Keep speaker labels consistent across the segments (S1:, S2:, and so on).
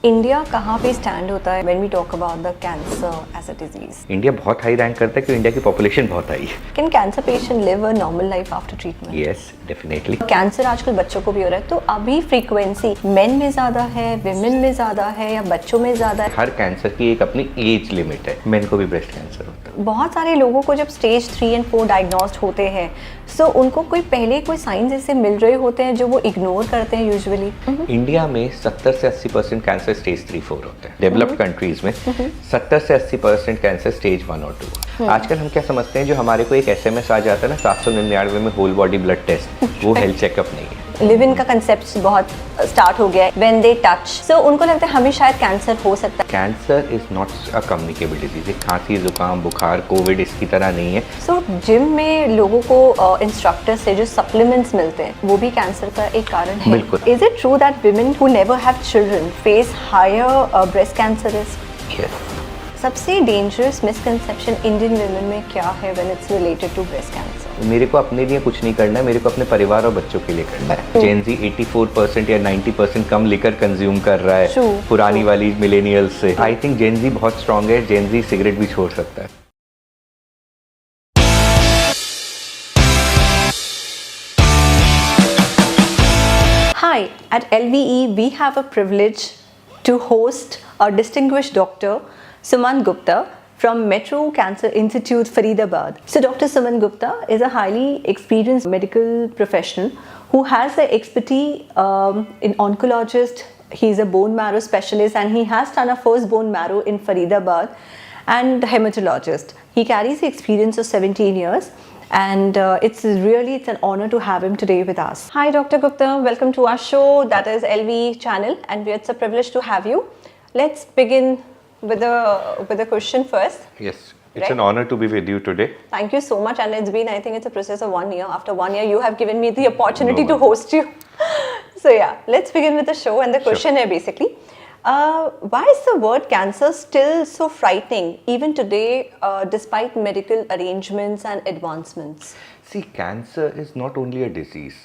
S1: India कहाँ पे stand होता है when we talk about the cancer as a disease?
S2: India बहुत हाई रैंक करता है क्योंकि इंडिया की पॉपुलेशन बहुत हाई है।
S1: Can cancer patient live a normal life after treatment?
S2: Yes, definitely.
S1: Cancer आजकल बच्चों को भी हो रहा है, तो अभी फ्रीक्वेंसी मेन में ज्यादा है, विमेन में ज्यादा है या बच्चों में ज्यादा है?
S2: हर कैंसर की एक अपनी एज लिमिट है। मेन को भी ब्रेस्ट कैंसर होता है।
S1: बहुत सारे लोगों को जब स्टेज 3 और 4 डायग्नोस्ड होते हैं, सो उनको कोई साइंस ऐसे मिल रहे होते हैं जो वो इग्नोर करते हैं यूजुअली।
S2: इंडिया में 70 से 80% कैंसर स्टेज 3-4 होते हैं। डेवलप्ड कंट्रीज में 70 से 80% कैंसर स्टेज 1 और 2। आजकल हम क्या समझते हैं, जो हमारे को एक SMS आ जाता है ना 799 में होल बॉडी ब्लड टेस्ट, वो हेल्थ चेकअप नहीं है।
S1: लिव इन का कंसेप्ट बहुत स्टार्ट हो गया है, व्हेन दे टच, सो उनको लगता है हमें शायद कैंसर हो सकता है।
S2: Cancer is not a communicable disease. खांसी, जुकाम, बुखार, कोविड इसकी तरह नहीं है।
S1: सो जिम में लोगों को इंस्ट्रक्टर से जो सप्लीमेंट्स मिलते हैं वो भी कैंसर का एक कारण है।
S2: बिल्कुल।
S1: Is it true that women who never have children face higher breast cancer risk?
S2: Yes.
S1: सबसे डेंजरस मिसकंसेप्शन इंडियन वुमेन में क्या है when it's related to breast cancer?
S2: मेरे को अपने लिए कुछ नहीं करना है, मेरे को अपने परिवार और बच्चों के लिए करना है। जेनजी 84% या 90% कम लिकर कंज्यूम कर रहा है
S1: True,
S2: पुरानी
S1: true.
S2: वाली मिलेनियल्स से। आई थिंक जेनजी बहुत स्ट्रांग है। जेनजी सिगरेट भी छोड़ सकता है।
S1: Hi, at LVE we have a privilege to host a distinguished doctor, Suman Gupta, from Metro Cancer Institute, Faridabad. So Dr. Suman Gupta is a highly experienced medical professional who has the expertise in oncologist. He's a bone marrow specialist and he has done a first bone marrow in Faridabad, and hematologist. He carries the experience of 17 years. And it's an honor to have him today with us. Hi Dr. Gupta, welcome to our show, that is LV channel, and it's a privilege to have you. Let's begin with a question first.
S2: Yes, it's
S1: Right?
S2: an honor to be with you today.
S1: Thank you so much, and I think it's a process of 1 year. After 1 year, you have given me the opportunity to host you. So yeah, let's begin with the show, and the question is basically, why is the word cancer still so frightening even today, despite medical arrangements and advancements?
S2: See, cancer is not only a disease.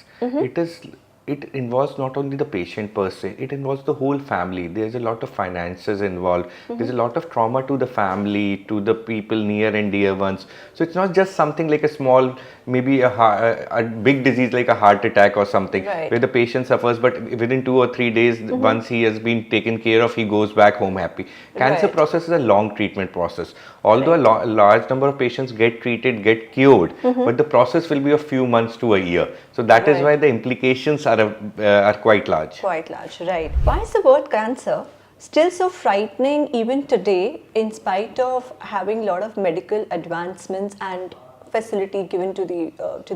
S2: It involves not only the patient per se, it involves the whole family. There's a lot of finances involved. There's a lot of trauma to the family, to the people near and dear ones. So it's not just something like a small, maybe a big disease like a heart attack or something,
S1: Right.
S2: where the patient suffers, but within 2 or 3 days, once he has been taken care of, he goes back home happy. Cancer
S1: Right.
S2: process is a long treatment process. Although a large number of patients get treated, get cured, but the process will be a few months to a year. So that is
S1: Right.
S2: why the implications are quite large.
S1: Quite large, right. Why is the word cancer still so frightening even today, in spite of having a lot of medical advancements and facility given to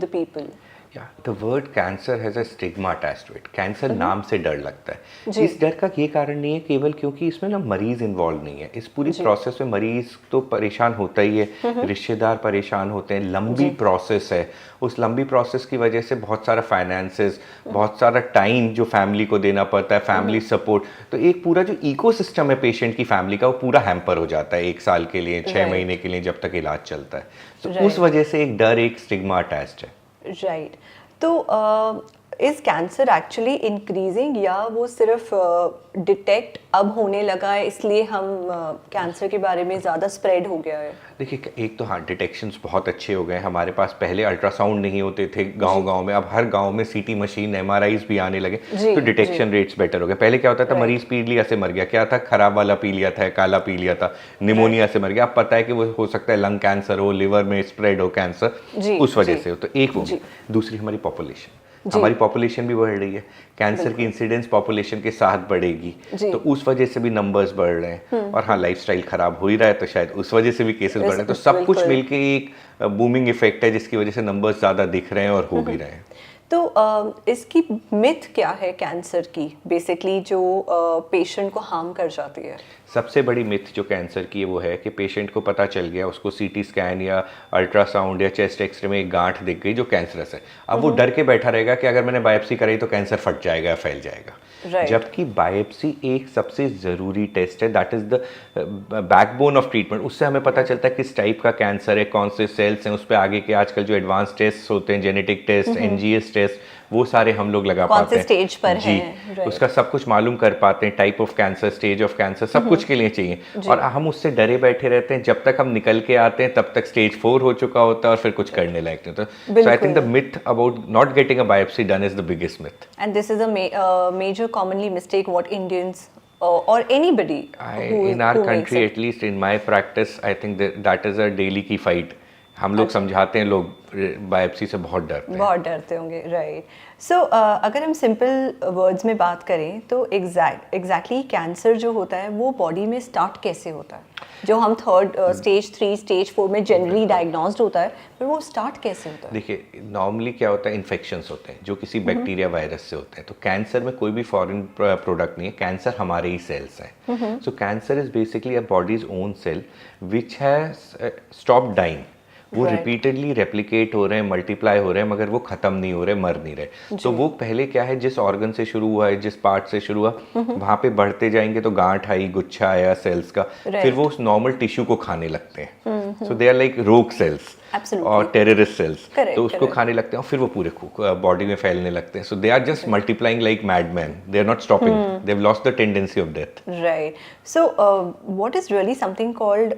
S1: the people?
S2: Yeah, the word cancer has a stigma attached to it. Cancer नाम से डर लगता है।
S1: जी।
S2: इस डर का ये कारण नहीं है केवल क्योंकि इसमें ना मरीज इन्वॉल्व नहीं है। इस पूरी प्रोसेस में मरीज तो परेशान होता ही है, रिश्तेदार परेशान होते हैं, लंबी प्रोसेस है। उस लंबी प्रोसेस की वजह से बहुत सारा फाइनेंसेस, बहुत सारा टाइम जो फैमिली को देना पड़ता है, फैमिली सपोर्ट, तो एक पूरा जो इकोसिस्टम है पेशेंट की फैमिली का, वो पूरा हैम्पर हो जाता है 1 साल के लिए, 6 महीने के लिए, जब तक इलाज चलता है। तो उस वजह से एक डर, एक स्टिग्मा अटैच्ड है।
S1: राइट। तो इज कैंसर एक्चुअली इंक्रीजिंग, या वो सिर्फ डिटेक्ट अब होने लगा है इसलिए हम कैंसर के बारे में ज़्यादा स्प्रेड हो गया है?
S2: देखिए, एक तो हार्ट डिटेक्शंस बहुत अच्छे हो गए। हमारे पास पहले अल्ट्रासाउंड नहीं होते थे गांव-गांव में, अब हर गांव में सीटी मशीन, MRIs भी आने लगे, तो डिटेक्शन रेट्स बेटर हो गए। पहले क्या होता था, मरीज पी लिया से मर गया, क्या था, खराब वाला पी लिया था, काला पी लिया था, निमोनिया से मर गया। अब पता है कि वो हो सकता है लंग कैंसर हो, लिवर में स्प्रेड हो कैंसर, उस वजह से हो। तो एक वो, दूसरी हमारी पॉपुलेशन, हमारी पॉपुलेशन भी बढ़ रही है, कैंसर की इंसिडेंस पॉपुलेशन के साथ बढ़ेगी, तो उस वजह से भी नंबर्स बढ़ रहे हैं। और हाँ, लाइफस्टाइल खराब हो ही रहा है, तो शायद उस वजह से भी केसेस बढ़ रहे हैं। तो सब कुछ मिलके एक बूमिंग इफेक्ट है, जिसकी वजह से नंबर्स ज़्यादा दिख रहे हैं और हो भी रहे हैं।
S1: तो इसकी मिथ क्या है कैंसर की, बेसिकली जो पेशेंट को हार्म कर जाती है?
S2: सबसे बड़ी मिथ जो कैंसर की है वो है कि पेशेंट को पता चल गया, उसको सीटी स्कैन या अल्ट्रासाउंड या चेस्ट एक्सरे में एक गांठ दिख गई जो कैंसरस है। अब वो डर के बैठा रहेगा कि अगर मैंने बायोप्सी कराई तो कैंसर फट जाएगा या फैल जाएगा।
S1: Right.
S2: जबकि बायोप्सी एक सबसे ज़रूरी टेस्ट है, that is the backbone of treatment. उससे हमें पता चलता है किस टाइप का कैंसर है, कौन से सेल्स हैं, उस पर आगे के आजकल जो एडवांस टेस्ट होते हैं, जेनेटिक टेस्ट, NGS टेस्ट, वो सारे हम लोग लगा
S1: कौन
S2: पाते
S1: से
S2: हैं
S1: स्टेज पर
S2: जी,
S1: हैं, right.
S2: उसका सब कुछ मालूम कर पाते हैं, type of cancer, stage of cancer, सब कुछ के लिए चाहिए। और हम उससे डरे बैठे रहते हैं, जब तक हम निकल के आते हैं तब तक स्टेज 4 हो चुका होता है और फिर कुछ करने लायक नहीं होता। So I think the myth about not getting a biopsy done is the biggest myth.
S1: And this is a major commonly mistake what Indians or anybody
S2: In our country, at least in my practice, I think that is a daily की fight। हम लोग समझाते हैं, लोग biopsy से बहुत डरते हैं।
S1: बहुत डरते होंगे, राइट। सो अगर हम सिंपल वर्ड्स में बात करें तो एग्जैक्टली कैंसर जो होता है वो बॉडी में स्टार्ट कैसे होता है? जो हम थर्ड स्टेज 3 स्टेज 4 में जनरली डायग्नोस्ड होता है, पर वो स्टार्ट कैसे होता है?
S2: देखिए, नॉर्मली क्या होता है, इन्फेक्शंस होते हैं जो किसी बैक्टीरिया वायरस से होते हैं। तो कैंसर में कोई भी फॉरेन प्रोडक्ट नहीं है, कैंसर हमारे ही सेल्स हैं। So cancer is basically a body's own cell which has stop dying. वो रिपीटेडली रेप्लिकेट हो रहे हैं, मल्टीप्लाई हो रहे हैं, मगर वो खत्म नहीं हो रहे, मर नहीं रहे। तो वो पहले क्या है, जिस ऑर्गन से शुरू हुआ है, जिस पार्ट से शुरू हुआ, वहां पे बढ़ते जाएंगे तो गांठ आई, गुच्छा आया सेल्स का, फिर वो उस नॉर्मल टिश्यू को खाने लगते हैं। सो दे आर लाइक रोग सेल्स और टेररिस्ट सेल्स। तो उसको खाने लगते हैं और फिर वो पूरे बॉडी में फैलने लगते हैं। So they are just multiplying like madman, they are not stopping, they have lost the tendency of death.
S1: Right. So what is really something called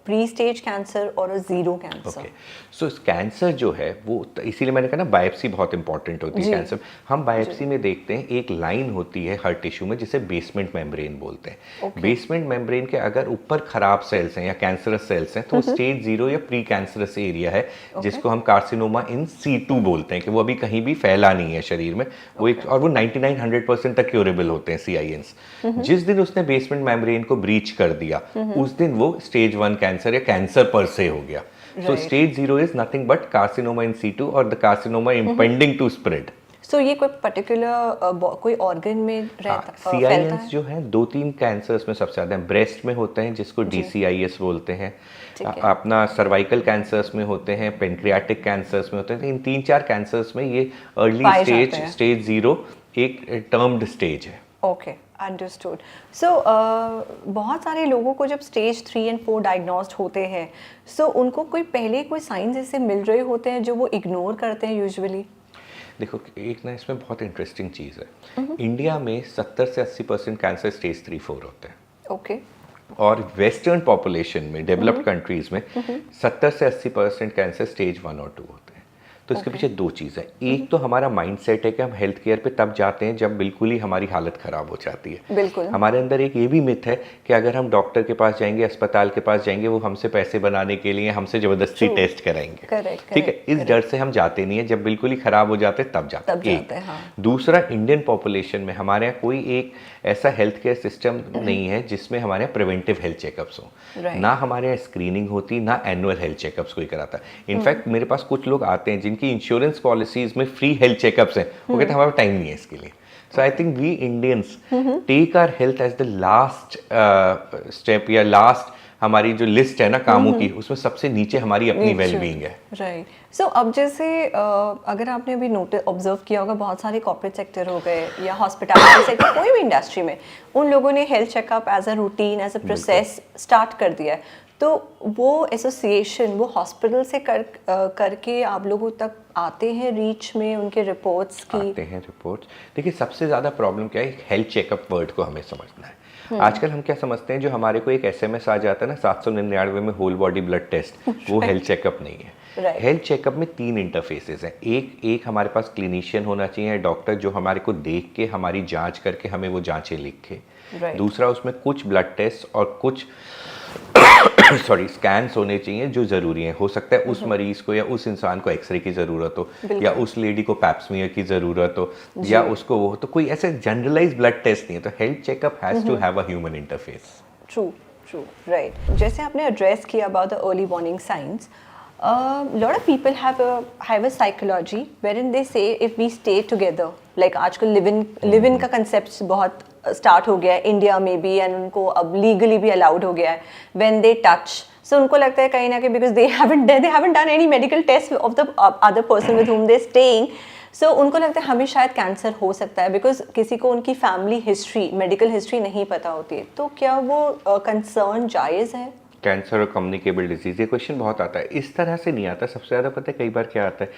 S1: pre stage cancer और a zero cancer?
S2: Okay, so cancer जो है वो, इसीलिए मैंने कहा ना biopsy बहुत important होती है कैंसर। हम बायोप्सी में देखते हैं एक लाइन होती है हर टिश्यू में जिसे बेसमेंट मेम्ब्रेन बोलते हैं। बेसमेंट मेम्ब्रेन के अगर ऊपर खराब सेल्स हैं या कैंसरस सेल्स हैं तो स्टेज 0 या प्री कैंसरस एरिया है, जिसको हम कार्सिनोमा इन सीटू बोलते हैं, कि वो अभी कहीं भी फैला नहीं है शरीर में। वो एक, और वो 99-100% तक क्योरेबल होते हैं CINs। जिस दिन उसने बेसमेंट मेम्ब्रेन को ब्रीच कर दिया, उस दिन वो स्टेज 1 कैंसर या कैंसर पर से हो गया। So stage 0 is nothing but carcinoma in situ or the carcinoma impending to spread.
S1: So ये कोई पर्टिकुलर कोई ऑर्गन में रहता फैलता है?
S2: CINs जो हैं 2-3 कैंसर्स में सबसे ज़्यादा हैं। ब्रेस्ट में होते हैं जिसको DCIS बोलते हैं, अपना सर्वाइकल कैंसर्स में होते हैं, पेनक्रियाटिक कैंसर्स में होते हैं। इन 3-4 कैंसर्स में ये अर्ली स्टेज 0 एक टर्म्ड स्टेज है।
S1: Okay, understood. सो बहुत सारे लोगों को जब स्टेज 3 और 4 डायग्नोस्ड होते हैं, सो उनको कोई पहले कोई साइंस ऐसे मिल रहे होते हैं जो वो इग्नोर करते हैं यूजुअली?
S2: देखो, एक ना इसमें बहुत इंटरेस्टिंग चीज़ है। इंडिया में 70 से 80% कैंसर स्टेज 3-4 होते हैं।
S1: ओके।
S2: और वेस्टर्न पॉपुलेशन में, डेवलप्ड कंट्रीज में 70 से 80% कैंसर स्टेज 1 और 2 होते हैं। तो इसके पीछे दो चीज़ है। एक तो हमारा माइंडसेट है कि हम हेल्थ केयर पे तब जाते हैं जब बिल्कुल ही हमारी हालत ख़राब हो जाती है।
S1: बिल्कुल।
S2: हमारे अंदर एक ये भी मिथ है कि अगर हम डॉक्टर के पास जाएंगे, अस्पताल के पास जाएंगे, वो हमसे पैसे बनाने के लिए हमसे ज़बरदस्ती टेस्ट कराएंगे। ठीक है, इस डर से हम जाते नहीं है। जब बिल्कुल ही ख़राब हो जाते तब जाते हैं। हाँ। दूसरा, इंडियन पॉपुलेशन में हमारे यहाँ कोई एक ऐसा हेल्थ केयर सिस्टम नहीं है जिसमें हमारे यहाँ प्रिवेंटिव हेल्थ चेकअप्स हो। ना हमारे यहाँ स्क्रीनिंग होती, ना एनुअल हेल्थ चेकअप्स कोई कराता। इनफैक्ट मेरे पास कुछ लोग आते हैं जिनकी इंश्योरेंस पॉलिसीज में फ्री हेल्थ चेकअप्स हैं, वो कहते हैं हमारा टाइम नहीं है इसके लिए। So I think we Indians take our health as the last step, या लास्ट हमारी जो लिस्ट है ना कामों की, उसमें सबसे नीचे हमारी अपनी वेलबींग है।
S1: राइट। सो अब जैसे अगर आपने अभी ऑब्जर्व किया होगा, बहुत सारे कॉर्पोरेट सेक्टर हो गए या हॉस्पिटैलिटी सेक्टर, कोई भी इंडस्ट्री में, उन लोगों ने health checkup as a routine, as a process start कर दिया है। तो वो एसोसिएशन वो हॉस्पिटल से करके आप लोगों तक आते हैं रीच में, उनके रिपोर्ट्स की
S2: आते हैं रिपोर्ट्स। देखिए, सबसे ज़्यादा प्रॉब्लम क्या है, हेल्थ चेकअप वर्ड को हमें समझना है। आजकल हम क्या समझते हैं, जो हमारे को एक SMS आ जाता है ना 799 में होल बॉडी ब्लड टेस्ट, वो हेल्थ चेकअप नहीं है। हेल्थ चेकअप में 3 इंटरफेसेस हैं। एक हमारे पास क्लिनिशियन होना चाहिए, डॉक्टर जो हमारे को देख के हमारी जांच करके हमें वो जांचें लिखे। दूसरा, उसमें कुछ ब्लड टेस्ट और कुछ स्कैन्स होने चाहिए जो ज़रूरी हैं। हो सकता है उस मरीज़ को या उस इंसान को एक्सरे की ज़रूरत हो, या उस लेडी को पैप्समियर की ज़रूरत हो, या उसको वो, तो कोई ऐसे जनरलाइज ब्लड टेस्ट नहीं है। तो health checkup has to have a human interface.
S1: True, right. जैसे आपने एड्रेस किया about the early warning science, lot of people have a psychology wherein they say if we stay together, like आजकल live in का concept बहुत start हो गया है India में भी, एंड उनको अब लीगली भी अलाउड हो गया है। व्हेन दे टच, सो उनको लगता है कहीं ना कहीं, because they haven't done any medical test of the other person with whom they staying, सो उनको लगता है हमें शायद कैंसर हो सकता है, बिकॉज किसी को उनकी फैमिली हिस्ट्री, मेडिकल हिस्ट्री नहीं पता होती है। तो क्या वो कंसर्न जायज़ है?
S2: कैंसर और कम्युनिकेबल डिजीज़, ये क्वेश्चन बहुत आता है। इस तरह से नहीं आता। सबसे ज़्यादा पता है कई बार क्या आता है,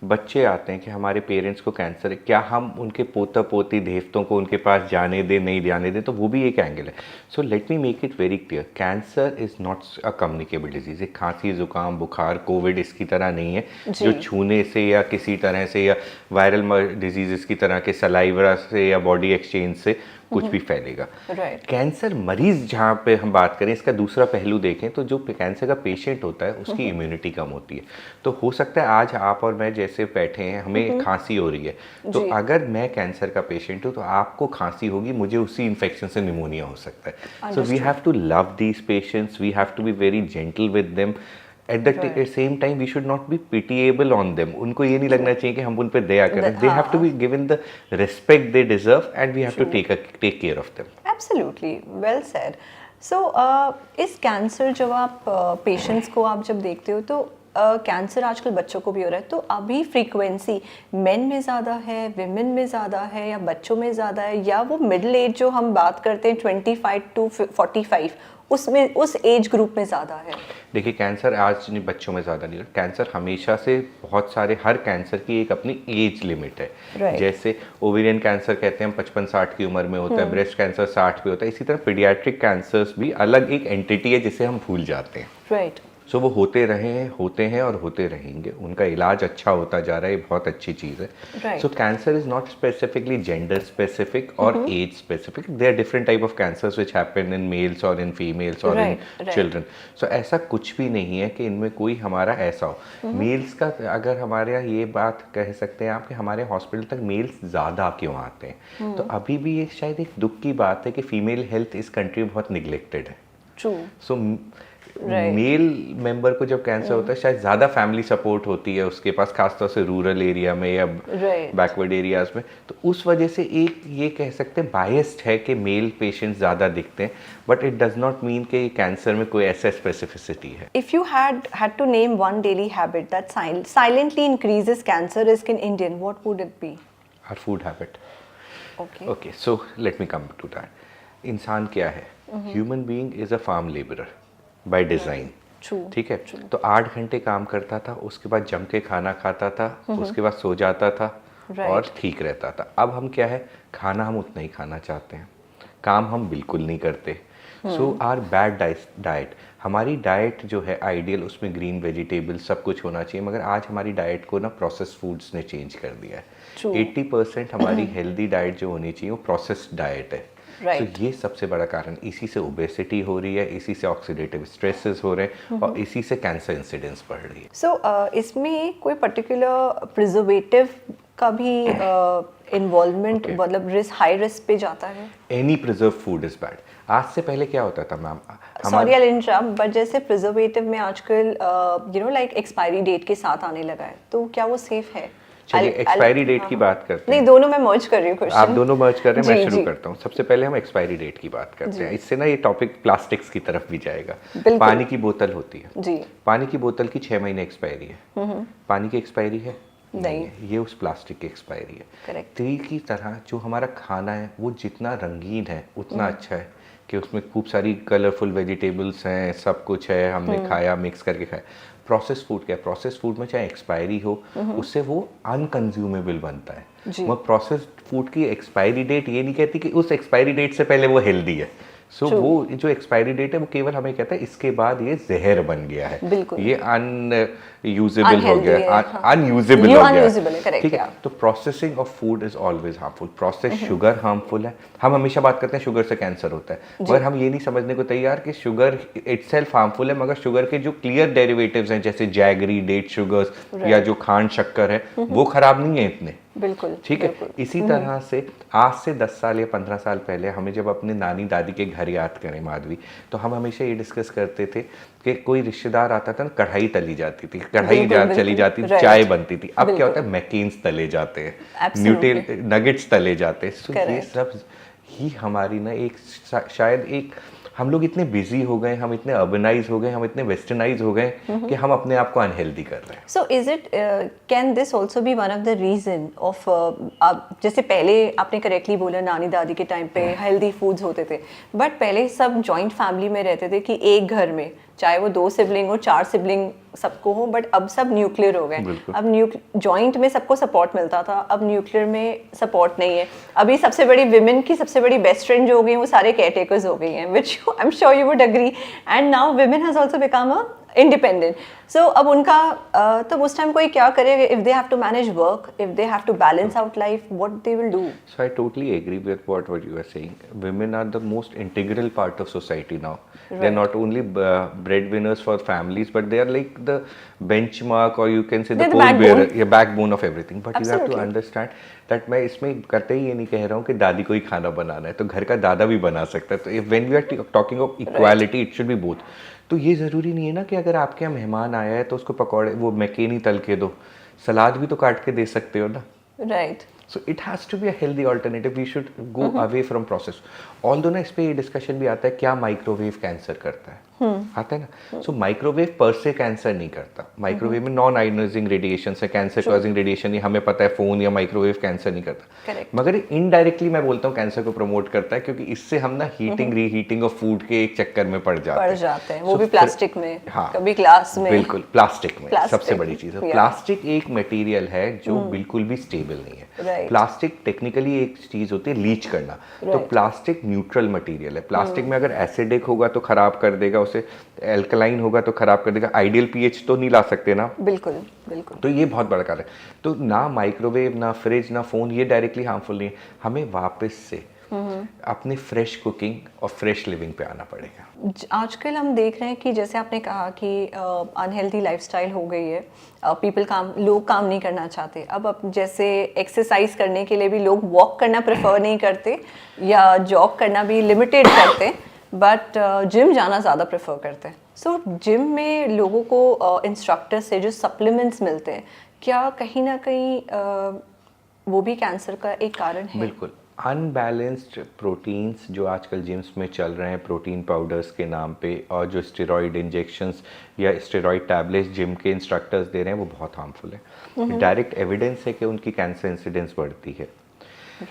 S2: बच्चे आते हैं कि हमारे पेरेंट्स को कैंसर है, क्या हम उनके पोता पोती देवतों को उनके पास जाने दें नहीं जाने दें, तो वो भी एक एंगल है। So let me make it very clear, cancer is not a communicable disease. एक खांसी जुकाम बुखार कोविड इसकी तरह नहीं है जो छूने से या किसी तरह से या वायरल डिजीज़ की तरह के सलाइवा से या बॉडी एक्सचेंज से कुछ भी फैलेगा। कैंसर मरीज जहाँ पे हम बात करें, इसका दूसरा पहलू देखें तो जो कैंसर का पेशेंट होता है उसकी इम्यूनिटी कम होती है। तो हो सकता है आज आप और मैं जैसे बैठे हैं, हमें खांसी हो रही है, तो अगर मैं कैंसर का पेशेंट हूँ तो आपको खांसी होगी, मुझे उसी इन्फेक्शन से निमोनिया हो सकता है। So we have to love these patients, we have to be very gentle with them. At the same time we should not be pitiable on them. उनको ये नहीं लगना चाहिए कि हम उन पर दया करें। They have to be given the respect they deserve and we have to take care of them.
S1: Absolutely, well said. So इस कैंसर जब आप पेशेंट्स को आप जब देखते हो तो कैंसर आजकल बच्चों को भी हो रहा है, तो अभी फ्रीक्वेंसी मेन में ज़्यादा है, विमेन में ज़्यादा है, या बच्चों में ज़्यादा है, या वो मिडिल एज जो हम बात करते हैं 25 to 45 उसमें उस एज ग्रुप में ज़्यादा है?
S2: देखिए, कैंसर आज नहीं बच्चों में ज़्यादा नहीं है। कैंसर हमेशा से बहुत सारे, हर कैंसर की एक अपनी एज लिमिट है। जैसे ओवेरियन कैंसर कहते हैं 55-60 की उम्र में होता है, ब्रेस्ट कैंसर 60 पे होता है। इसी तरह पीडियाट्रिक कैंसर्स भी अलग एक एंटिटी है जिसे हम भूल जाते हैं।
S1: राइट।
S2: सो वो होते हैं और होते रहेंगे। उनका इलाज अच्छा होता जा रहा है, ये बहुत अच्छी चीज़ है। So cancer is not specifically gender specific और age specific. There are different type of cancers which happen in males और इन फीमेल्स और इन चिल्ड्रन। सो ऐसा कुछ भी नहीं है कि इनमें कोई हमारा ऐसा हो। मेल्स का अगर हमारे यहाँ ये बात कह सकते हैं आप कि हमारे हॉस्पिटल तक मेल्स ज़्यादा क्यों आते हैं, तो अभी भी ये शायद एक दुख की बात है कि फीमेल हेल्थ इस कंट्री में बहुत निगलेक्टेड है।
S1: ट्रू।
S2: सो मेल मेंबर को जब कैंसर होता है शायद ज़्यादा फैमिली सपोर्ट होती है उसके पास, खासतौर से रूरल एरिया में या बैकवर्ड एरियाज में, तो उस वजह से एक ये कह सकते हैं बायस्ड है कि मेल पेशेंट्स ज़्यादा दिखते हैं, but it does not mean कि कैंसर में कोई ऐसा स्पेसिफिसिटी है।
S1: If you had to name one daily habit that silently increases cancer risk in Indian, what would it be?
S2: Our food habit.
S1: Okay,
S2: so let me come to that. इंसान क्या है? Human being is a farm laborer by design. ठीक है, तो 8 घंटे काम करता था, उसके बाद जम के खाना खाता था, उसके बाद सो जाता था और ठीक रहता था। अब हम क्या है, खाना हम उतना ही खाना चाहते हैं, काम हम बिल्कुल नहीं करते। सो आर बैड डाइट, हमारी डाइट जो है आइडियल, उसमें ग्रीन वेजिटेबल सब कुछ होना चाहिए, मगर आज हमारी डाइट को ना प्रोसेस फूड्स ने चेंज कर दिया है। 80% हमारी हेल्दी डाइट जो होनी चाहिए वो प्रोसेस्ड डाइट है। तो ये सबसे बड़ा कारण, इसी से ओबेसिटी हो रही है, इसी से ऑक्सीडेटिव स्ट्रेसेस हो रहे हैं और इसी से कैंसर इंसिडेंस बढ़ रही है।
S1: सो इसमें कोई पर्टिकुलर प्रिजर्वेटिव का भी इन्वॉल्वमेंट मतलब रिस्क, हाई रिस्क पे जाता है?
S2: Any preserve food is bad. आज से पहले क्या होता था ma'am,
S1: sorry I interrupt, but जैसे प्रिजर्वेटिव में आजकल लाइक एक्सपायरी डेट के साथ आने लगा है, तो क्या वो सेफ है?
S2: चलिए एक्सपायरी डेट की बात करते हैं।
S1: नहीं, दोनों मैं मर्ज कर रही हूँ क्वेश्चन।
S2: आप दोनों मर्ज कर रहे हैं, मैं शुरू करता हूँ। सबसे पहले हम एक्सपायरी डेट की बात करते हैं, इससे ना ये टॉपिक प्लास्टिक्स की तरफ भी जाएगा। पानी की बोतल होती है जी, पानी की बोतल की 6 महीने एक्सपायरी है, पानी की एक्सपायरी है नहीं है, ये उस प्लास्टिक की एक्सपायरी है। करेक्ट। तेल की तरह जो हमारा खाना है वो जितना रंगीन है उतना अच्छा है कि उसमें खूब सारी कलरफुल वेजिटेबल्स हैं, सब कुछ है, हमने खाया, मिक्स करके खाया। प्रोसेस फूड क्या है, प्रोसेस फूड में चाहे एक्सपायरी हो उससे वो अनकंज्यूमेबल बनता है। वो प्रोसेस फूड की एक्सपायरी डेट ये नहीं कहती कि उस एक्सपायरी डेट से पहले वो हेल्दी है। सो वो जो एक्सपायरी डेट है वो केवल हमें कहता है इसके बाद ये जहर बन गया है, ये अनयूजेबल हो गया, अनयूजेबल हो गया, ठीक है। तो processing of food is always harmful. Process sugar harmful है। हम हमेशा बात करते हैं शुगर से कैंसर होता है, मगर हम ये नहीं समझने को तैयार कि शुगर इटसेल्फ हार्मफुल है, मगर शुगर के जो क्लियर डेरिवेटिव्स हैं जैसे जैगरी, डेट शुगर्स या जो खांड शक्कर है वो खराब नहीं है इतने।
S1: बिल्कुल,
S2: ठीक है। इसी तरह से आज से 10 साल या 15 साल पहले हमें जब अपने नानी दादी के घर याद करें माधवी, तो हम हमेशा ये डिस्कस करते थे कि कोई रिश्तेदार आता था ना, कढ़ाई तली जाती थी, कढ़ाई चली जाती थी, चाय बनती थी। अब क्या होता है, मैकेन्स तले जाते हैं, न्यूटेल नगेट्स तले जाते हैं। सो ये सब ही हमारी ना एक शायद एक, हम लोग इतने बिजी हो गए, हम इतने अर्बनाइज हो गए, हम इतने वेस्टर्नाइज हो गए कि हम अपने आप को अनहेल्दी कर रहे हैं।
S1: So is it, can this also be one of the reason of, जैसे पहले आपने करेक्टली बोला नानी दादी के टाइम पे हेल्दी फूड्स होते थे, बट पहले सब जॉइंट फैमिली में रहते थे कि एक घर में चाहे वो 2 सिबलिंग हो, 4 सिबलिंग सबको हो, बट अब सब न्यूक्लियर हो गए। अब जॉइंट में सबको सपोर्ट मिलता था, अब न्यूक्लियर में सपोर्ट नहीं है। अभी सबसे बड़ी विमेन की सबसे बड़ी बेस्ट फ्रेंड जो हो गई हैं वो सारे केयर टेकर्स हो गई हैं, which I am sure you would agree. And now women has also become a independent. So अब उनका तब उस टाइम कोई क्या करे, if they have to manage work, if they have to balance out life, what they will do?
S2: So I totally agree with what you are saying. Women are the most integral part of society now. They're not only breadwinners for families, but they are like the benchmark, or you can say the
S1: They're the
S2: pole bearer,
S1: backbone.
S2: backbone of everything. But you have to
S1: Absolutely.
S2: understand that मैं इसमें करते ही ये नहीं कह रहा हूँ कि दादी को ही खाना बनाना है, तो घर का दादा भी बना सकता है। तो when we are talking of equality, it should be both. तो ये ज़रूरी नहीं है ना कि अगर आपके यहाँ मेहमान आया है तो उसको पकौड़े वो मैकेनी तल के दो, सलाद भी तो काट के दे सकते हो ना।
S1: Right.
S2: So it has to be a healthy alternative. We should go away from process. Although ना इस पे ये डिस्कशन भी आता है क्या माइक्रोवेव कैंसर करता है, आता है ना। सो माइक्रोवेव पर से कैंसर नहीं करता। माइक्रोवेव में नॉन आयोनाइजिंग रेडिएशन से कैंसर कॉजिंग रेडिएशन, ये हमें पता है, फोन या माइक्रोवेव कैंसर नहीं करता।
S1: Correct.
S2: मगर इनडायरेक्टली मैं बोलता हूँ कैंसर को प्रमोट करता है, क्योंकि इससे हम ना हीटिंग रीहीटिंग ऑफ फूड के एक चक्कर में पड़ जाते हैं।
S1: वो भी प्लास्टिक में,
S2: हाँ,
S1: कभी ग्लास में।
S2: बिल्कुल प्लास्टिक में
S1: Plastic,
S2: सबसे बड़ी चीज़ है।
S1: yeah.
S2: प्लास्टिक एक मटेरियल है जो बिल्कुल भी स्टेबल नहीं है।
S1: Right.
S2: प्लास्टिक टेक्निकली एक चीज़ होती है लीच करना, तो प्लास्टिक न्यूट्रल मटेरियल है। प्लास्टिक में अगर एसिडिक होगा तो खराब कर देगा उसे, एल्कलाइन होगा तो खराब कर देगा। आइडियल पीएच तो नहीं ला सकते ना।
S1: बिल्कुल बिल्कुल।
S2: तो ये बहुत बड़ा कारण है। तो ना माइक्रोवेव, ना फ्रिज, ना फोन ये डायरेक्टली हार्मफुल नहीं है। हमें वापस से अपने फ्रेश कुकिंग और फ्रेश लिविंग पे आना पड़ेगा।
S1: आजकल हम देख रहे हैं कि जैसे आपने कहा कि अनहेल्दी लाइफस्टाइल हो गई है, लोग काम नहीं करना चाहते। अब जैसे एक्सरसाइज करने के लिए भी लोग वॉक करना प्रेफर नहीं करते, या जॉग करना भी लिमिटेड करते, बट जिम जाना ज़्यादा प्रेफर करते हैं। सो जिम में लोगों को इंस्ट्रक्टर से जो सप्लीमेंट्स मिलते हैं, क्या कहीं ना कहीं वो भी कैंसर का एक कारण है?
S2: बिल्कुल। अनबैलेंस्ड प्रोटीन्स जो आजकल जिम्स में चल रहे हैं प्रोटीन पाउडर्स के नाम पे, और जो स्टेरॉइड इंजेक्शंस या स्टेरॉइड टैबलेट्स जिम के इंस्ट्रक्टर्स दे रहे हैं, वो बहुत हार्मफुल है। डायरेक्ट एविडेंस है कि उनकी कैंसर इंसिडेंस बढ़ती है।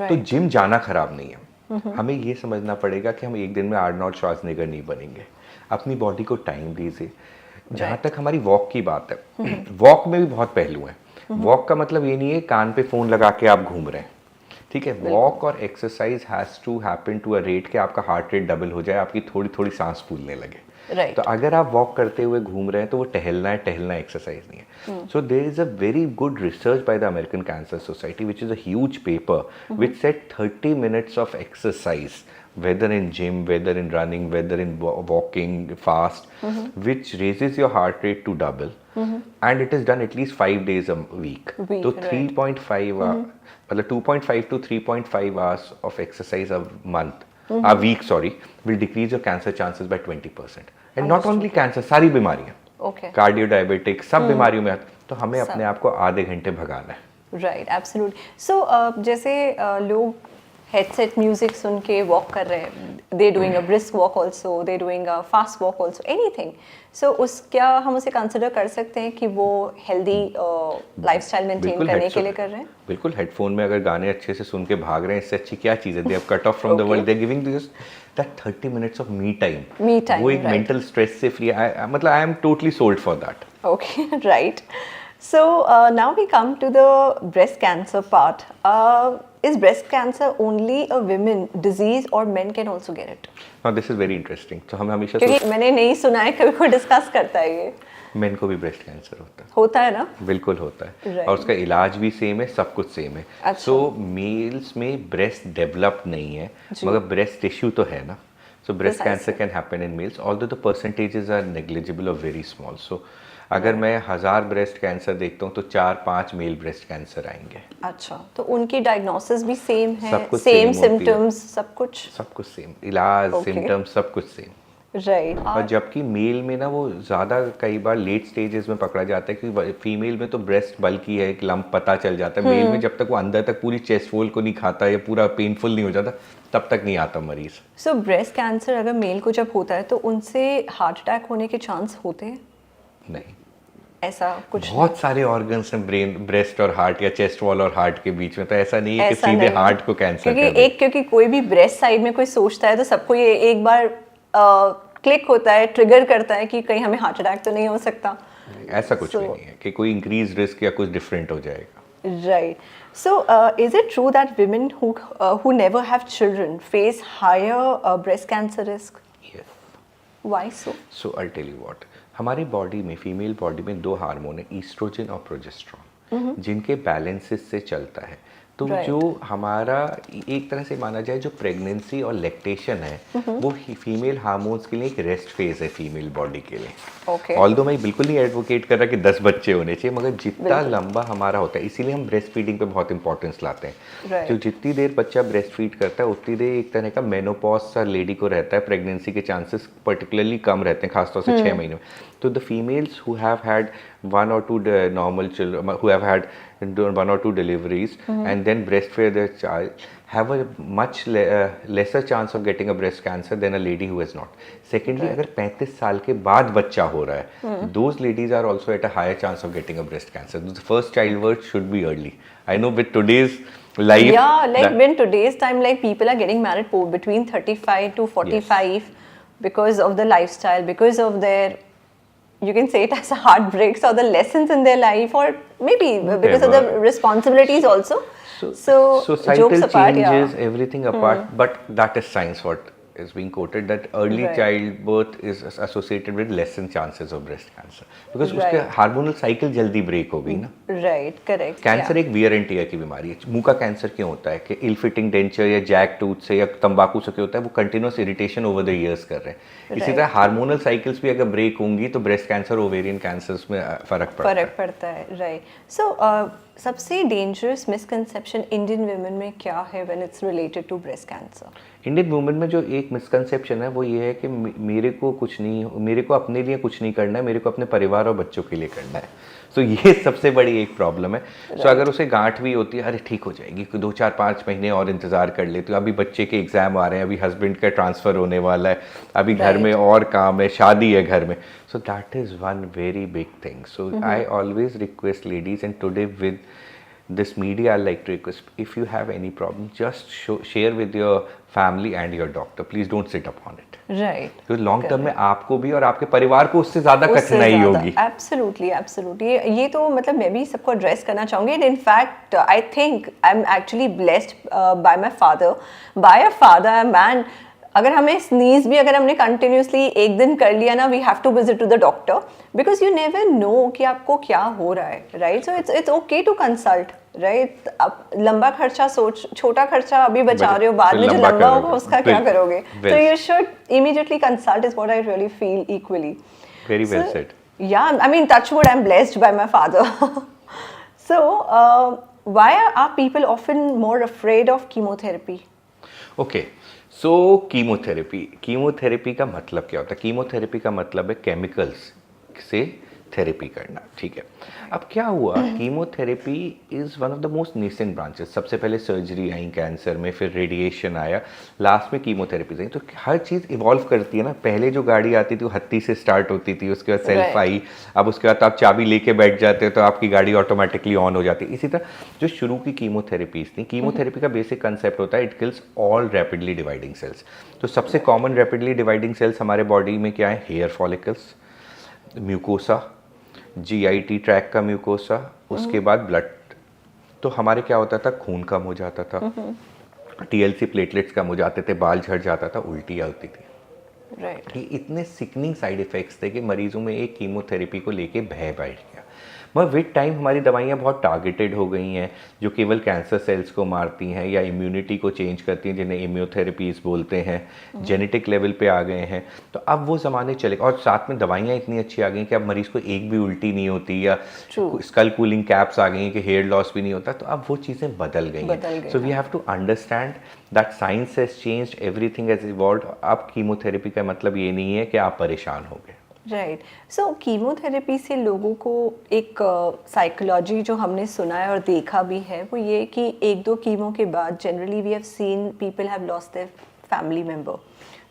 S2: तो जिम जाना खराब नहीं है। हमें ये समझना पड़ेगा कि हम एक दिन में आर्नोल्ड श्वार्ज़नेगर नहीं बनेंगे। अपनी बॉडी को टाइम दीजिए। जहाँ तक हमारी वॉक की बात है, वॉक में भी बहुत पहलू हैं। वॉक का मतलब ये नहीं है कान पे फ़ोन लगा के आप घूम रहे हैं, ठीक है। वॉक और exercise has to happen to a rate कि आपका हार्ट रेट डबल हो जाए, आपकी थोड़ी थोड़ी सांस फूलने लगे।
S1: Right.
S2: तो अगर आप वॉक करते हुए घूम रहे हैं तो वो टहलना है, एक्सरसाइज नहीं है। So there is a very good research by the American cancer society which is a huge paper which set 30 minutes of exercise, whether in gym, whether in running, whether in walking fast, which raises your heart rate to double, and it is done at least 5 days a week. So 3.5 मतलब 2.5 to 3.5 hours of exercise a month, a week, sorry, will decrease your cancer chances by 20%. And not only cancer, सारी बीमारियां, cardio diabetic, सब बीमारियों में तो हमें अपने आप को आधे घंटे भगाना है।
S1: Right, absolutely. सो जैसे लोग हेडसेट म्यूजिक सुन के वॉक कर रहे हैं, they doing a brisk walk also, they doing a fast walk also, anything. So क्या हम उसे कंसिडर कर सकते हैं कि वो हेल्दी लाइफस्टाइल मेंटेन करने के लिए कर रहे हैं?
S2: बिल्कुल। हेडफोन में अगर गाने अच्छे से सुन के भाग रहे हैं, इससे अच्छी क्या चीज़ है? They have cut off from the world, they are giving this that 30 minutes of me time. वो एक मेंटल स्ट्रेस से फ्री, मतलब I am totally sold for that.
S1: Okay, right. So now we come to the breast cancer part. Is breast cancer only a women disease or men can also get it?
S2: Now this is very interesting. तो हम हमेशा
S1: क्योंकि मैंने नहीं सुना है कभी कोई डिस्कस करता है ये।
S2: मेन को भी ब्रेस्ट कैंसर
S1: होता है ना?
S2: बिल्कुल होता है, और उसका इलाज भी सेम है, सब कुछ सेम है। सो मेल्स में ब्रेस्ट डेवलप नहीं है, मगर ब्रेस्ट टिश्यू तो है ना। So breast cancer can happen in males, although the percentages are negligible और वेरी स्मॉल। सो अगर मैं 1000 ब्रेस्ट कैंसर देखता हूँ तो 4-5 मेल ब्रेस्ट कैंसर आएंगे।
S1: अच्छा, तो उनकी डायग्नोसिस भी सेम है,
S2: सब कुछ
S1: सेम सिम्टम्स, सब कुछ
S2: सेम, इलाज, सिम्टम्स सब कुछ सेम।
S1: राइट।
S2: और जबकि मेल में ना वो ज़्यादा कई बार लेट स्टेजेस में पकड़ा जाता है, क्योंकि फीमेल में तो ब्रेस्ट बल्की है, एक लंप पता चल जाता है। मेल में जब तक वो अंदर तक पूरी चेस्ट वॉल को नहीं खाता या पूरा पेनफुल नहीं हो जाता, तब तक नहीं आता मरीज।
S1: सो ब्रेस्ट कैंसर अगर मेल को जब होता है तो उनसे हार्ट अटैक होने के चांस होते हैं?
S2: नहीं,
S1: ऐसा कुछ
S2: बहुत सारे ऑर्गन्स हैं ब्रेन, ब्रेस्ट और हार्ट, या चेस्ट वॉल और हार्ट के बीच में, तो ऐसा नहीं है कि सीधे हार्ट को कैंसर है।
S1: क्योंकि कोई भी ब्रेस्ट साइड में कोई सोचता है तो सबको ये एक बार क्लिक होता है, ट्रिगर करता है कि कहीं हमें हार्ट अटैक तो नहीं हो सकता।
S2: ऐसा कुछ भी नहीं है कि कोई इंक्रीज रिस्क या कुछ डिफरेंट हो जाएगा।
S1: Right. So, is it true that women who never have children face higher breast cancer risk?
S2: Yes.
S1: Why so?
S2: So I tell you what, हमारी बॉडी में, फीमेल बॉडी में दो हार्मोन है, oestrogen और प्रोजेस्टेरॉन, जिनके balances से चलता है। तो
S1: Right.
S2: जो हमारा एक तरह से माना जाए जो प्रेगनेंसी और लैक्टेशन है वो फीमेल हार्मोन्स के लिए एक रेस्ट फेज है फीमेल बॉडी के लिए।
S1: Okay.
S2: ऑल्दो मैं बिल्कुल नहीं एडवोकेट कर रहा कि 10 बच्चे होने चाहिए, मगर जितना लंबा हमारा होता है, इसीलिए हम ब्रेस्ट फीडिंग पे बहुत इंपॉर्टेंस लाते हैं।
S1: Right.
S2: तो जितनी देर बच्चा ब्रेस्ट फीड करता है उतनी देर एक तरह का मेनोपॉज सा लेडी को रहता है, प्रेगनेंसी के चांसेस पर्टिकुलरली कम रहते हैं, खासतौर से 6 महीने में। तो the females who have had 1 or 2 normal children, who have had 1 or 2 deliveries and then breastfed their child, have a much lesser chance of getting a breast cancer than a lady who has not. Secondly, अगर 35 साल के बाद बच्चा हो रहा है, those ladies are also at a higher chance of getting a breast cancer. The first childbirth should be early. I know with today's life.
S1: Yeah, like in today's time, like people are getting married between 35 to 45 because of the lifestyle, because of their, you can say it as heartbreaks or the lessons in their life, or maybe because of the responsibilities also. So
S2: societal
S1: jokes apart,
S2: changes, everything apart, but that is science what is being quoted, that early
S1: Right.
S2: childbirth is associated with lesser chances of breast cancer because
S1: Right.
S2: उसके hormonal cycle जल्दी break हो गई ना।
S1: right, correct.
S2: Cancer एक wear and tear की बीमारी है। मुंह का कैंसर क्यों होता है कि इल फिटिंग डेंचर या जैक टूथ से या तंबाकू से क्यों होता है, वो continuous irritation over the years कर रहे हैं। इसी तरह हार्मोनल साइकिल्स भी अगर ब्रेक होंगी तो ब्रेस्ट कैंसर, ओवेरियन कैंसर्स में फर्क पड़ता है।
S1: राइट। सो सबसे डेंजरस मिसकंसेप्शन इंडियन वुमेन में क्या है when it's related to breast cancer?
S2: Indian women में जो एक मिसकंसेप्शन है वो ये है कि मेरे को कुछ नहीं, मेरे को अपने लिए कुछ नहीं करना है, मेरे को अपने परिवार और बच्चों के लिए करना है। सो ये सबसे बड़ी एक प्रॉब्लम है। सो अगर उसे गांठ भी होती है, अरे ठीक हो जाएगी, 2 4 5 महीने और इंतजार कर लेती हूँ, अभी बच्चे के एग्जाम आ रहे हैं, अभी हस्बैंड का ट्रांसफर होने वाला है, अभी घर में और काम है, शादी है घर में। So that is one very big thing. So I always request ladies, and today with this media, I like to request, if you have any problem, just share with your family and your doctor. Please don't sit upon it.
S1: Right.
S2: क्योंकि long term में आपको भी और आपके परिवार को उससे ज़्यादा कठिनाई होगी।
S1: Absolutely, absolutely. ये तो मतलब मैं भी सबको एड्रेस करना चाहूँगी। In fact I think I am actually blessed by my father, by a father man. अगर हमें स्नीज भी अगर हमने कंटिन्यूसली एक दिन कर लिया ना, we have to visit to the doctor because you never know कि आपको क्या हो रहा है। Right. So it's okay to consult. Right. अब लंबा खर्चा छोटा खर्चा अभी बचा रहे हो, बाद में जो लंबा होगा उसका क्या करोगे? तो you should immediately consult is what I really feel equally.
S2: Very well said.
S1: या I mean touch wood, I am blessed by my father. So why are people often more afraid of chemotherapy?
S2: Okay, so chemotherapy का मतलब क्या होता है? Chemotherapy का मतलब है chemicals से थेरेपी करना। ठीक है, अब क्या हुआ, chemotherapy is one of the most nascent branches. सबसे पहले सर्जरी आई कैंसर में, फिर रेडिएशन आया, लास्ट में कीमोथेरेपीज आई। तो हर चीज़ इवॉल्व करती है ना। पहले जो गाड़ी आती थी वो हत्ती से स्टार्ट होती थी, उसके बाद सेल्फ आई, अब उसके बाद आप चाबी लेके बैठ जाते हो तो आपकी गाड़ी ऑटोमेटिकली ऑन हो जाती है। इसी तरह जो शुरू की कीमोथेरेपीज थी, कीमोथेरेपी का बेसिक कंसेप्ट होता है it kills all rapidly dividing cells. तो सबसे कॉमन रैपिडली डिवाइडिंग सेल्स हमारे बॉडी में क्या है? Hair follicles, mucosa, GIT tract का म्यूकोसा, उसके बाद ब्लड। तो हमारे क्या होता था? खून कम हो जाता था, टीएलसी प्लेटलेट्स कम हो जाते थे, बाल झड़ जाता था, उल्टी आती थी।
S1: राइट।
S2: ये इतने सिकनिंग साइड इफेक्ट्स थे कि मरीजों में एक कीमोथेरेपी को लेके भय बैठ गया। मगर विद टाइम हमारी दवाइयाँ बहुत टारगेटेड हो गई हैं, जो केवल कैंसर सेल्स को मारती हैं या इम्यूनिटी को चेंज करती हैं, जिन्हें इम्यूथेरेपीज बोलते हैं, जेनेटिक लेवल पे आ गए हैं। तो अब वो ज़माने चले, और साथ में दवाइयाँ इतनी अच्छी आ गई कि अब मरीज को एक भी उल्टी नहीं होती, या स्कल कूलिंग कैप्स आ गई हैं कि हेयर लॉस भी नहीं होता। तो अब वो चीज़ें बदल गई हैं। So we have to understand that science has changed, everything has evolved. अब कीमोथेरेपी का मतलब ये नहीं है कि आप परेशान हो गए।
S1: राइट। सो कीमोथेरेपी से लोगों को एक साइकोलॉजी जो हमने सुना है और देखा भी है वो ये कि 1-2 कीमो के बाद generally we have seen people have lost their family member.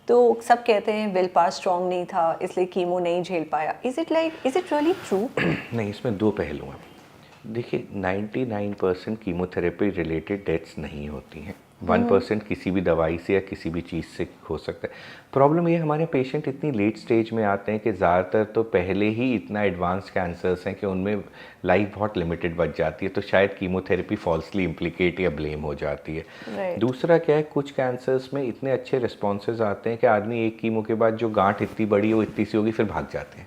S1: तो सब कहते हैं विल पावर स्ट्रॉन्ग नहीं था इसलिए कीमो नहीं झेल पाया। Is it really true?
S2: नहीं, इसमें 2 पहलू हैं। देखिए, 99% कीमोथेरेपी रिलेटेड डेथ्स नहीं होती हैं। 1% किसी भी दवाई से या किसी भी चीज़ से हो सकता है। प्रॉब्लम ये हमारे पेशेंट इतनी लेट स्टेज में आते हैं कि ज़्यादातर तो पहले ही इतना एडवांस कैंसर्स हैं कि उनमें लाइफ बहुत लिमिटेड बच जाती है, तो शायद कीमोथेरेपी फॉल्सली इम्प्लिकेट या ब्लेम हो जाती है।
S1: Right.
S2: दूसरा क्या है, कुछ कैंसर्स में इतने अच्छे रिस्पॉन्सेज आते हैं कि आदमी एक कीमो के बाद जो गांठ इतनी बड़ी हो इतनी सी होगी फिर भाग जाते हैं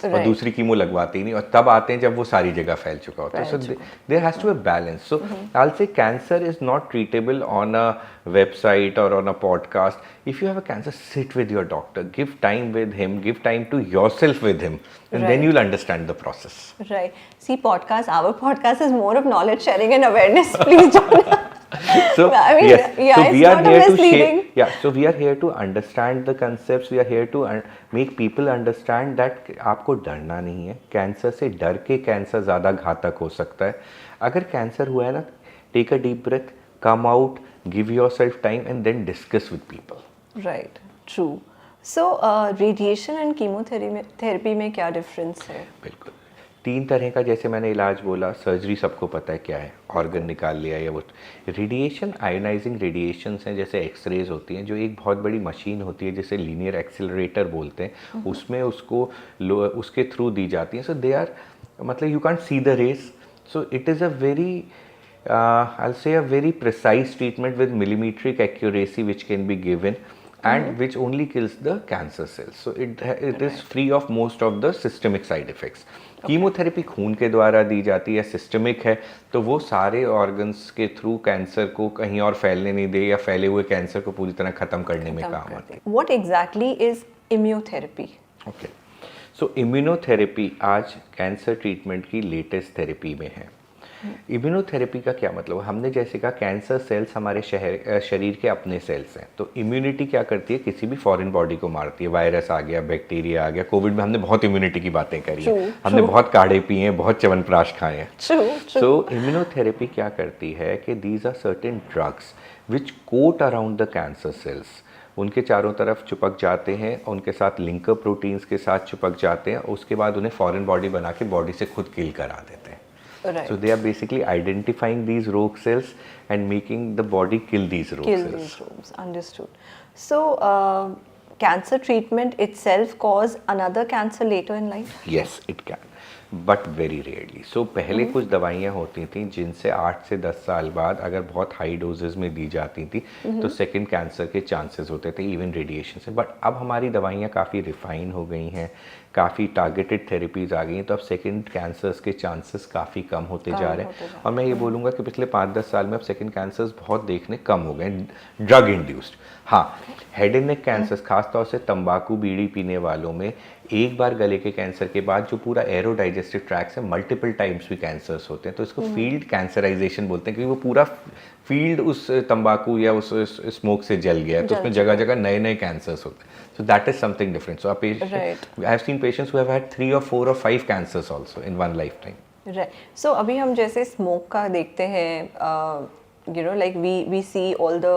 S2: और
S1: Right.
S2: दूसरी कीमो लगवाते ही नहीं, और तब आते हैं जब वो सारी जगह फैल चुका होता है। So there has to be balance. So I will say cancer is not treatable on a website और on a podcast. If you have a cancer, sit with your doctor, give time with him, give time to yourself with him, and then you'll understand the process.
S1: Right. See, our podcast is more of knowledge sharing and awareness. Please don't.
S2: So
S1: I mean,
S2: yes,
S1: yeah,
S2: so
S1: it's
S2: we are
S1: not a
S2: here to
S1: misleading.
S2: share. Yeah, so we are here to understand the concepts. We are here to make people understand that आपको डरना नहीं है। Cancer से डर के cancer ज़्यादा घातक हो सकता है। अगर कैंसर हुआ है ना, take a deep breath, come out, give yourself time and then discuss with people.
S1: Right. True. So, radiation and chemotherapy में क्या difference है?
S2: बिल्कुल 3 तरह का, जैसे मैंने इलाज बोला, सर्जरी सबको पता है क्या है, ऑर्गन निकाल लिया या वो। रेडिएशन, आयोनाइजिंग रेडिएशंस हैं, जैसे एक्सरेज होती हैं, जो एक बहुत बड़ी मशीन होती है जिसे लीनियर एक्सेलरेटर बोलते हैं, उसमें उसको उसके थ्रू दी जाती हैं। सो दे आर, मतलब you can't see the race, so it is a very I'll say a very precise treatment with millimetric accuracy which can be given and which only kills the cancer cells. So it is free of most of the systemic side effects. Chemotherapy खून के द्वारा दी जाती है, systemic है, तो वो सारे organs के थ्रू कैंसर को कहीं और फैलने नहीं दे या फैले हुए कैंसर को पूरी तरह ख़त्म करने में काम आती है।
S1: What exactly is immunotherapy?
S2: Okay, so immunotherapy आज कैंसर ट्रीटमेंट की लेटेस्ट थेरेपी में है। इम्यूनोथेरेपी का क्या मतलब है? हमने जैसे कहा कैंसर सेल्स हमारे शरीर के अपने सेल्स हैं, तो इम्यूनिटी क्या करती है, किसी भी फॉरेन बॉडी को मारती है। वायरस आ गया, बैक्टीरिया आ गया, कोविड में हमने बहुत इम्यूनिटी की बातें करी है, हमने बहुत काढ़े पिए हैं, बहुत च्यवनप्राश खाए हैं। सो इम्यूनोथेरेपी क्या करती है कि these are certain drugs which coat around the cancer cells, उनके चारों तरफ चिपक जाते हैं, उनके साथ लिंकर प्रोटीन्स के साथ चिपक जाते हैं, उसके बाद उन्हें फॉरेन बॉडी बना के बॉडी से खुद किल करा देते हैं।
S1: Right.
S2: So they are basically identifying these rogue cells and making the body kill these rogue
S1: Kill
S2: cells.
S1: these rogues. Understood. So, cancer treatment itself cause another cancer later in life?
S2: Yes, it can, but very rarely. So पहले कुछ दवाइयाँ होती थी जिनसे 8 से 10 साल बाद अगर बहुत हाई डोजेस में दी जाती थी तो सेकंड कैंसर के चांसेस होते थे, इवन रेडिएशन से। बट अब हमारी दवाइयाँ काफ़ी रिफाइन हो गई हैं, काफ़ी टारगेटेड थेरेपीज़ आ गई हैं, तो अब सेकंड कैंसर्स के चांसेस काफ़ी कम होते जा रहे हैं। और मैं ये बोलूँगा कि पिछले 5-10 साल में अब सेकंड कैंसर्स बहुत देखने कम हो गए, ड्रग इंड्यूस्ड। हाँ, हेड एंड नेक कैंसर्स, खासतौर से तंबाकू बीड़ी पीने वालों में एक बार गले के कैंसर के बाद जो पूरा एरो डाइजेस्टिव ट्रैक्ट है, मल्टीपल टाइम्स भी कैंसर्स होते हैं, तो इसको फील्ड कैंसराइजेशन बोलते हैं, क्योंकि वो पूरा फील्ड उस तंबाकू या उस स्मोक से जल गया है, तो उसमें जगह जगह नए नए कैंसर्स होते हैं। So that is something different. So I have seen patients who have had 3 or 4 or 5 cancers also in one lifetime.
S1: Right. So अभी हम जैसे स्मोक का देखते हैं, you know, like we see all the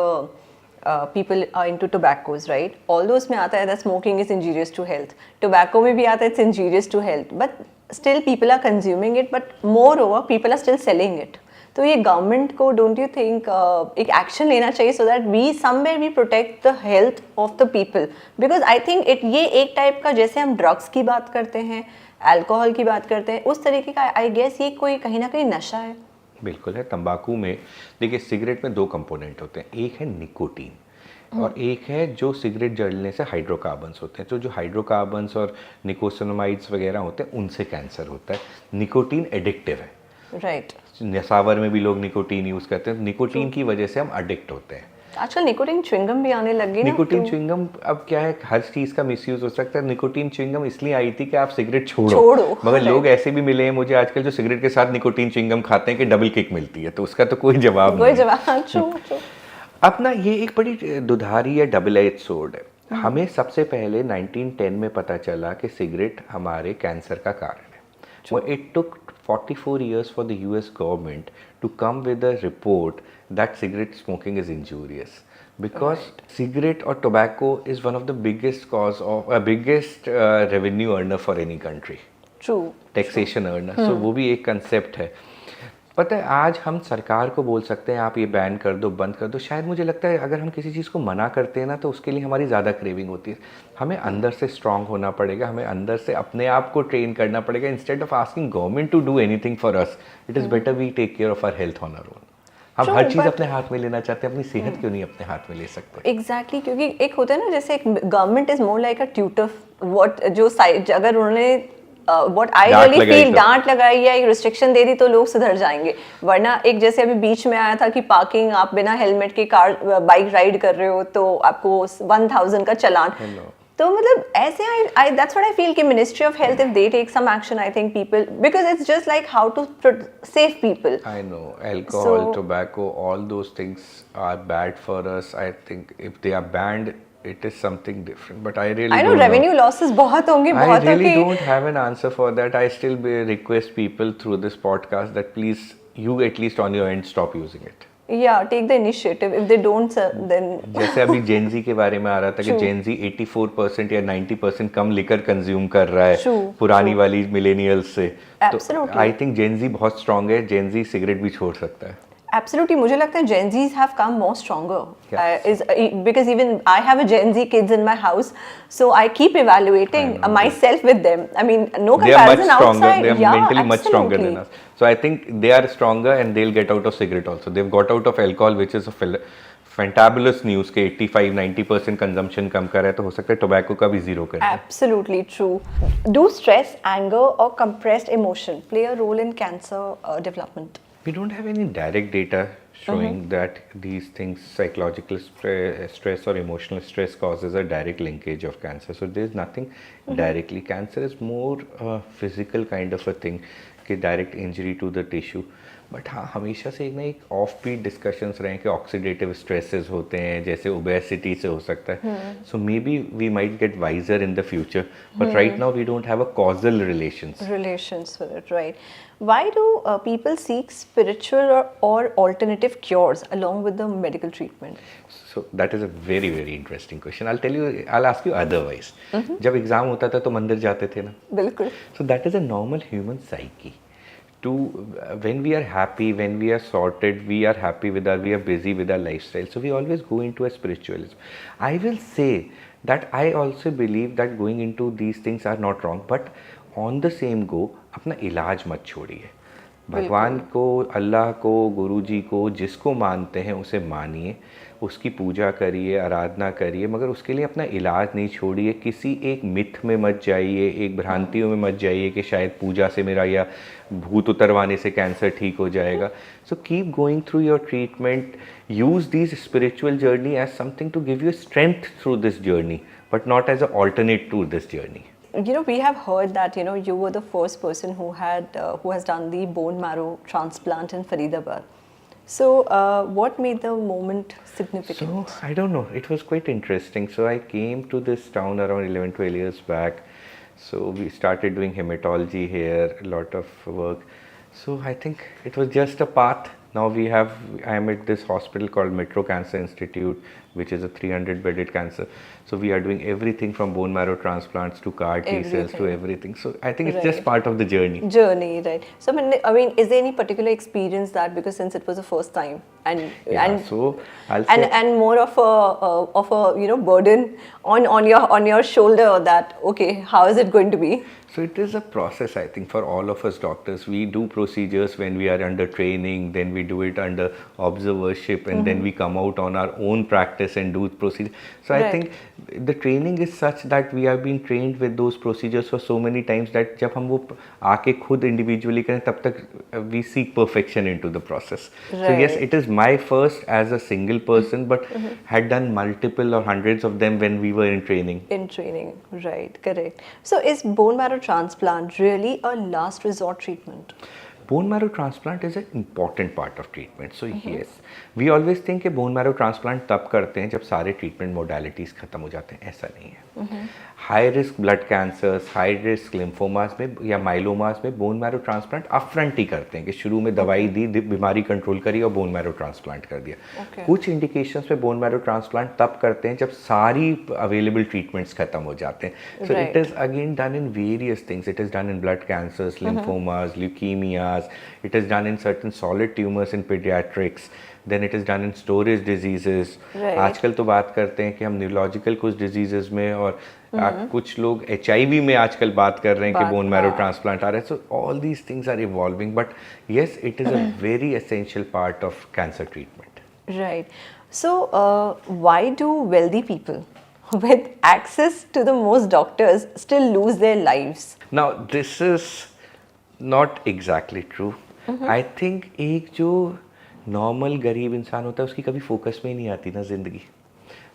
S1: people are into tobaccos, right? All those में आता है that smoking is injurious to health. Tobacco में भी आता है it's injurious to health. But still people are consuming it. But moreover, people are still selling it. तो ये government को डोंट यू थिंक एक एक्शन लेना चाहिए so that we somewhere we protect the health of the people? Because I think ये एक type का, जैसे हम ड्रग्स की बात करते हैं, अल्कोहल की बात करते हैं, उस तरीके का आई गेस ये कोई कहीं ना कहीं नशा है।
S2: बिल्कुल है। तंबाकू में देखिए, सिगरेट में 2 कंपोनेंट होते हैं, एक है निकोटीन और एक है जो सिगरेट जलने से हाइड्रोकार्बन्स होते हैं। तो जो हाइड्रोकार्बन्स और निकोसिनामाइड्स वगैरह होते हैं उनसे कैंसर होता है। निकोटीन एडिक्टिव है,
S1: राइट।
S2: नशावर में भी लोग निकोटीन यूज़ करते हैं, निकोटीन की वजह से हम एडिक्ट होते हैं।
S1: आजकल निकोटीन च्युइंगम भी आने लगी ना।
S2: निकोटीन च्युइंगम अब क्या है, हर चीज़ का मिसयूज हो सकता है। निकोटीन च्युइंगम इसलिए आई थी कि आप सिगरेट छोड़ो, मगर लोग ऐसे भी मिले हैं मुझे आजकल जो सिगरेट के साथ निकोटीन च्युइंगम खाते हैं कि डबल किक मिलती है, तो उसका तो कोई जवाब नहीं। अब ना ये एक बड़ी दुधारी या डबल एज सोर्ड है। हमें सबसे पहले 1910 में पता चला कि सिगरेट हमारे कैंसर का कारण है। It took 44 years for the US government to come with a report that cigarette smoking is injurious, because cigarette or tobacco is one of the biggest cause of biggest revenue earner for any country.
S1: True.
S2: Taxation earner. So वो भी एक concept है। पता है आज हम सरकार को बोल सकते हैं आप ये बैन कर दो, बंद कर दो। शायद मुझे लगता है अगर हम किसी चीज़ को मना करते हैं ना तो उसके लिए हमारी ज़्यादा क्रेविंग होती है। हमें अंदर से स्ट्रांग होना पड़ेगा, हमें अंदर से अपने आप को ट्रेन करना पड़ेगा। Instead of asking government to do anything for us, it is better we take care of our health on our own. हम
S1: True,
S2: हर चीज़
S1: but-
S2: अपने हाथ में लेना चाहते हैं, अपनी सेहत क्यों नहीं अपने हाथ में ले सकते?
S1: एग्जैक्टली क्योंकि एक होता है ना, जैसे एक government is more like a tutor, what जो साइड अगर उन्होंने व्हाट आई
S2: डांट
S1: रियली
S2: लगाई
S1: फील
S2: तो।
S1: डांट लगाई या एक रिस्ट्रिक्शन दे दी तो लोग सुधर जाएंगे। वरना एक जैसे अभी बीच में आया था कि पार्किंग, आप बिना हेलमेट के कार बाइक राइड कर रहे हो तो आपको 1000 का चालान।
S2: Hello.
S1: तो मतलब ऐसे I that's what I feel कि ministry of health if they take some action, I think people, because it's just like how to save people.
S2: I know alcohol,
S1: So-
S2: tobacco, all those things are bad for us. I think if they are banned, it is something different. But I really
S1: I know
S2: don't know.
S1: Revenue losses बहुत होंगे,
S2: I
S1: बहुत
S2: really
S1: होंगे।
S2: don't have an answer for that. I still request people through this podcast that please, you at least on your end, stop using it.
S1: Yeah, take the initiative. If they don't, then
S2: जैसे अभी Gen Z के बारे में आ रहा था कि
S1: True.
S2: Gen Z 84% या 90% कम liquor consume कर रहा है
S1: True,
S2: पुरानी
S1: true.
S2: वाली मिलेनियल्स से। तो
S1: Absolutely.
S2: आई थिंक जेनजी बहुत स्ट्रांग है, जेनजी सिगरेट भी छोड़ सकता है।
S1: absolutely, मुझे लगता है Gen Zs have come more stronger.
S2: Yes.
S1: Because even I have a Gen Z kids in my house, so I keep evaluating
S2: I know.
S1: myself with them. I mean, no
S2: They are much
S1: comparison
S2: stronger.
S1: outside.
S2: They are
S1: Yeah,
S2: mentally much stronger
S1: absolutely.
S2: than us. So I think they are stronger and they'll get out of cigarette also. They've got out of alcohol, which is a fantabulous news के 85-90% consumption कम कर रहा है, तो हो सकता है tobacco का भी zero कर दे।
S1: Absolutely true. Do stress, anger, or compressed emotion play a role in cancer development?
S2: We don't have any direct data showing that these things, psychological stress or emotional stress, causes a direct linkage of cancer. So there's nothing directly. Cancer is more a physical kind of a thing, कि direct injury to the tissue. But हाँ, हमेशा से एक ना एक off beat discussions रहे हैं कि ऑक्सीडेटिव स्ट्रेसेस होते हैं, जैसे ओबेसिटी से हो सकता है। So maybe we might get wiser in the future, but right now we don't have a causal
S1: Relations with it, right? Why do people seek spiritual or alternative cures along with the medical treatment?
S2: So that is a very very interesting question. I'll ask you otherwise. जब exam होता था तो मंदिर जाते थे ना?
S1: बिल्कुल.
S2: So that is a normal human psyche. To when we are happy, when we are sorted, we are happy with we are busy with our lifestyle. So we always go into a spiritualism. I will say that I also believe that going into these things are not wrong, but on the same go, अपना इलाज मत छोड़िए। भगवान को, अल्लाह को, गुरु जी को, जिसको मानते हैं उसे मानिए, उसकी पूजा करिए, आराधना करिए, मगर उसके लिए अपना इलाज नहीं छोड़िए। किसी एक मिथ में मत जाइए, एक भ्रांतियों में मत जाइए कि शायद पूजा से मेरा या भूत उतरवाने से कैंसर ठीक हो जाएगा। So keep going through your treatment, use this spiritual journey as something to give you strength through this journey, but not as a alternate to this journey.
S1: You know, we have heard that, you know, you were the first person who has done the bone marrow transplant in Faridabad. So, what made the moment significant?
S2: So, I don't know. It was quite interesting. So, I came to this town around 11-12 years back. So, we started doing hematology here, a lot of work. So, I think it was just a path. Now I am at this hospital called Metro Cancer Institute, which is a 300-bedded cancer. So we are doing everything from bone marrow transplants to CAR T cells to everything. So I think it's just part of the journey.
S1: Journey, right? So I mean, is there any particular experience that, because since it was the first time, and
S2: so I'll say,
S1: and more of a you know, burden on your shoulder, that okay, how is it going to be?
S2: so it is a process, I think, for all of us doctors. We do procedures when we are under training, then we do it under observership, and then we come out on our own practice and do procedures. So I think the training is such that we have been trained with those procedures for so many times that जब हम वो आके खुद individually करें तब तक we seek perfection into the process. So yes, it is my first as a single person, but had done multiple or hundreds of them when we were in training.
S1: In training, right? Correct. So is bone marrow transplant really a last resort treatment?
S2: Bone marrow transplant is an important part of treatment. So yes, we always think कि bone marrow transplant तब करते हैं जब सारे treatment modalities खत्म हो जाते हैं। ऐसा नहीं है। High risk blood cancers, high risk lymphomas में या माइलोमास में बोन मैरो ट्रांसप्लांट अपफ्रंट ही करते हैं कि शुरू में दवाई दी, बीमारी कंट्रोल करी और बोन मैरो ट्रांसप्लांट कर दिया। कुछ इंडिकेशंस में बोन मैरो ट्रांसप्लांट तब करते हैं जब सारी अवेलेबल ट्रीटमेंट्स खत्म हो जाते हैं। So it is again done in various things. It is done in blood cancers, lymphomas, leukaemias, it is done in certain solid tumours in paediatrics, then it is done in storage diseases. आजकल तो बात करते हैं कि हम neurological कुछ diseases में और कुछ लोग HIV में आजकल बात कर रहे हैं कि बोन मैरो ट्रांसप्लांट आ रहा है। So all these things are evolving, but yes it is a very essential part of cancer treatment.
S1: Right. So, why do wealthy people with access to the most doctors still lose their lives?
S2: Now, this is not exactly true. I think एक जो normal गरीब इंसान होता है उसकी कभी focus में ही नहीं आती ना ज़िंदगी।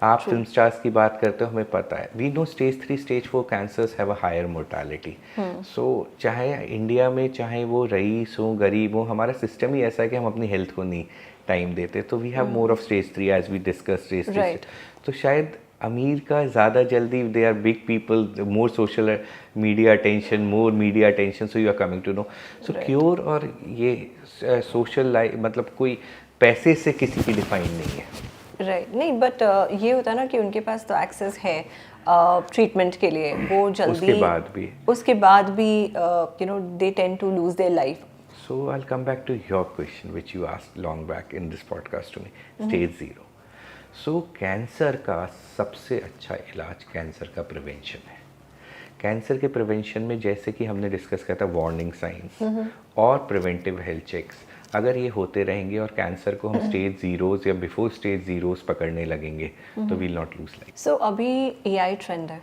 S2: आप फिल्म स्टार्स की बात करते हो, हमें पता है, we know stage 3 stage 4 cancers have a higher mortality. So चाहे इंडिया में चाहे वो रईस हो गरीब हो, हमारा सिस्टम ही ऐसा है कि हम अपनी हेल्थ को नहीं टाइम देते। तो we have more of stage 3 as we discuss stage 3। तो शायद अमीर का ज़्यादा जल्दी, they are big people, more social media attention, more media attention, so you are coming to know. So cure और ये सोशल लाइफ मतलब कोई पैसे से किसी की डिफाइन नहीं है।
S1: राइट नहीं, बट ये होता है ना कि उनके पास तो एक्सेस है ट्रीटमेंट के लिए, वो जल्दी उसके बाद भी you know they tend to lose their life.
S2: So I'll come back to your question which you asked long back in this podcast to me, stage 0. So cancer का सबसे अच्छा इलाज कैंसर का प्रिवेंशन है। कैंसर के prevention में जैसे कि हमने डिस्कस किया था वार्निंग साइंस और प्रिवेंटिव हेल्थ चेक्स, अगर ये होते रहेंगे और कैंसर को हम स्टेज 0s या बिफोर स्टेज 0s पकड़ने लगेंगे तो वील नॉट लूज लाइफ।
S1: सो अभी AI ट्रेंड है,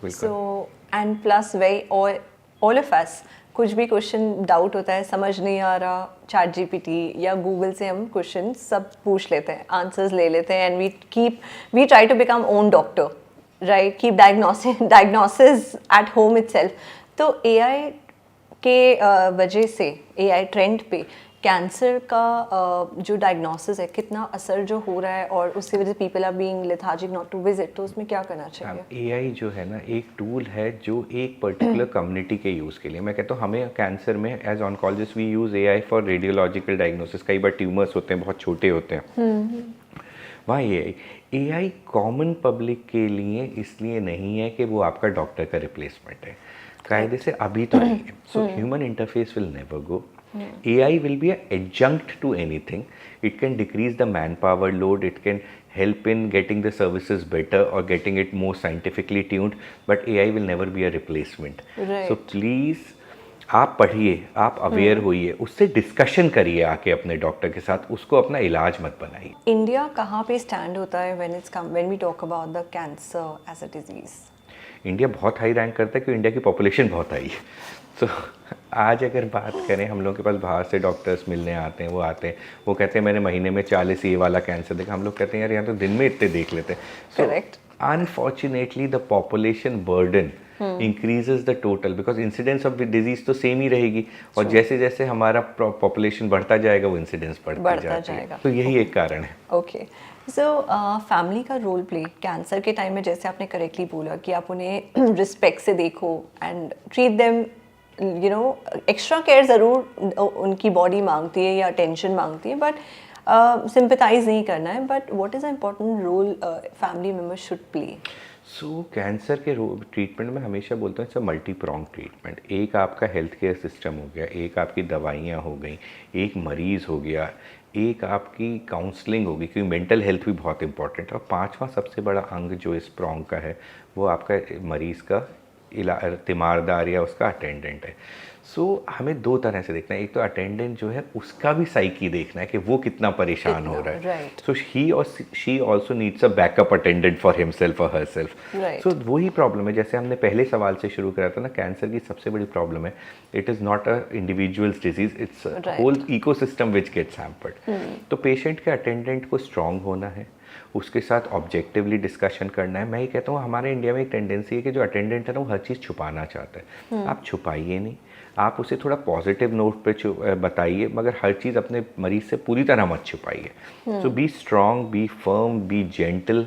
S1: so and plus way all of us कुछ भी क्वेश्चन डाउट होता है, समझ नहीं आ रहा, ChatGPT या गूगल से हम क्वेश्चन सब पूछ लेते हैं, आंसर्स ले लेते हैं, and we try to become own doctor, right, keep diagnosis at home itself. तो AI के वजह से, AI ट्रेंड पे कैंसर का जो डायग्नोसिस है कितना असर जो हो रहा है, और उसकी वजह से people are being lethargic not to visit, तो उसमें क्या करना चाहिए?
S2: AI जो है ना एक टूल है जो एक पर्टिकुलर कम्युनिटी के यूज़ के लिए, मैं कहता हूँ हमें कैंसर में as oncologist we use AI for radiological diagnosis. कई बार ट्यूमर्स होते हैं बहुत छोटे होते हैं, वहाँ AI कॉमन पब्लिक के लिए इसलिए नहीं है कि वो आपका डॉक्टर का रिप्लेसमेंट है, कायदे से अभी तो नहीं है। So human interface will never go. AI will be an adjunct to anything. It can decrease the manpower load, it can help in getting the services better or getting it more scientifically tuned, but AI will never be a replacement.
S1: Right.
S2: So please आप पढ़िए, आप aware होइए, उससे discussion करिए आके अपने doctor के साथ, उसको अपना इलाज मत बनाइए।
S1: इंडिया कहाँ पे स्टैंड होता है when we talk about the cancer as a disease?
S2: India बहुत हाई रैंक करता है क्योंकि इंडिया की पॉपुलेशन बहुत हाई है। तो आज अगर बात करें, हम लोगों के पास बाहर से डॉक्टर्स मिलने आते हैं, वो कहते हैं मैंने महीने में 40 ये वाला कैंसर देखा। हम लोग कहते हैं यार यहाँ तो दिन में इतने देख लेते हैं।
S1: Correct.
S2: Unfortunately the population burden increases the total, because incidence of disease तो सेम ही रहेगी, और जैसे जैसे हमारा पॉपुलेशन बढ़ता जाएगा वो इंसिडेंस बढ़ता जाएगा। तो यही एक कारण है।
S1: ओके, सो फैमिली का रोल प्ले कैंसर के टाइम में, जैसे आपने करेक्टली बोला कि आप उन्हें रिस्पेक्ट से देखो and treat them, you know extra care ज़रूर उनकी बॉडी मांगती है या अटेंशन मांगती है, बट सिंपथाइज नहीं करना है। But what is the important role family members should play?
S2: So cancer के ट्रीटमेंट में हमेशा बोलता हूँ it's a multi prong treatment. एक आपका हेल्थ केयर सिस्टम हो गया, एक आपकी दवाइयाँ हो गई, एक मरीज़ हो गया, एक आपकी काउंसलिंग होगी, क्योंकि मेंटल हेल्थ भी बहुत इंपॉर्टेंट है। और पांचवा सबसे बड़ा अंग जो इस प्रोंग का है वो आपका मरीज़ का तीमारदार या उसका अटेंडेंट है। सो हमें दो तरह से देखना है, एक तो अटेंडेंट जो है उसका भी साइकी देखना है कि वो कितना परेशान हो रहा है। सो ही और she also needs a backup attendant for himself और हरसेल्फ। सो वही प्रॉब्लम है, जैसे हमने पहले सवाल से शुरू करा था ना, कैंसर की सबसे बड़ी प्रॉब्लम है it is not a individuals disease, it's whole ecosystem which gets hampered. तो पेशेंट के अटेंडेंट को स्ट्रांग होना है, उसके साथ ऑब्जेक्टिवली डिस्कशन करना है। मैं ये कहता हूँ हमारे इंडिया में एक टेंडेंसी है कि जो अटेंडेंट है ना वो हर चीज़ छुपाना चाहता है। आप छुपाइए नहीं, आप उसे थोड़ा पॉजिटिव नोट पे बताइए, मगर हर चीज़ अपने मरीज से पूरी तरह मत छुपाइए। So be strong, be firm, be gentle